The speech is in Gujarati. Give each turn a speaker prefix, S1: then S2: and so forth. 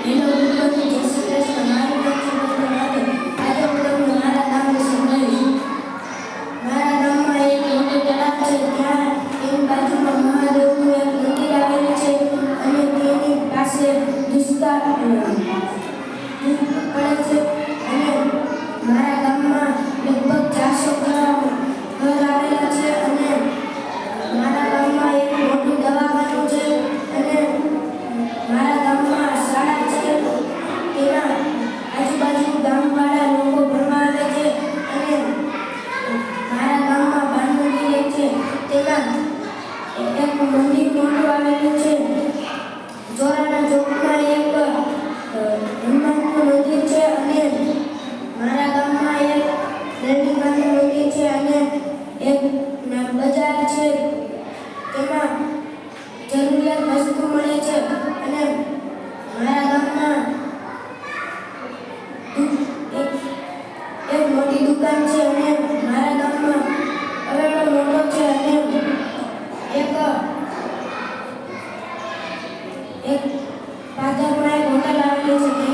S1: હેલો ગુરુજી, જય શ્રી કૃષ્ણ. મારું નામ છે ડૉક્ટર રાધવ. આજે હું તમને મારા ગામ વિશે કહીશ. મારા ગામમાં એક મોટું તળાવ છે. ત્યાં એની બાજુમાં મહાદેવનું એક મંદિર આવેલું છે અને તેની પાસે દુષ્કાળ પડે છે. અને મારા ગામમાં લગભગ 400 ઘર આવેલા છે અને મારા ગામમાં એક મોટું દવાખાનું છે અને મારા ગામમાં શાળા છે. તેના આજુબાજુ ગામવાળા લોકો ભણવા આવે છે અને મારા ગામમાં ભાન મંદિર છે. તેમાં એક મંદિર મોટું આવેલું છે. ચોરાના ચોકમાં એક હનુમાનનું મંદિર છે અને મારા ગામમાં એક દંડીમાનું મંદિર છે અને એક બજાર છે. તેમાં જરૂરિયાત વસ્તુ મળે છે અને મારા ગામમાં એક મોટી દુકાન છે અને મારા ગામમાં અવેડો મોટો છે અને એક પાદરમાં એક હોટલ આવેલી છે.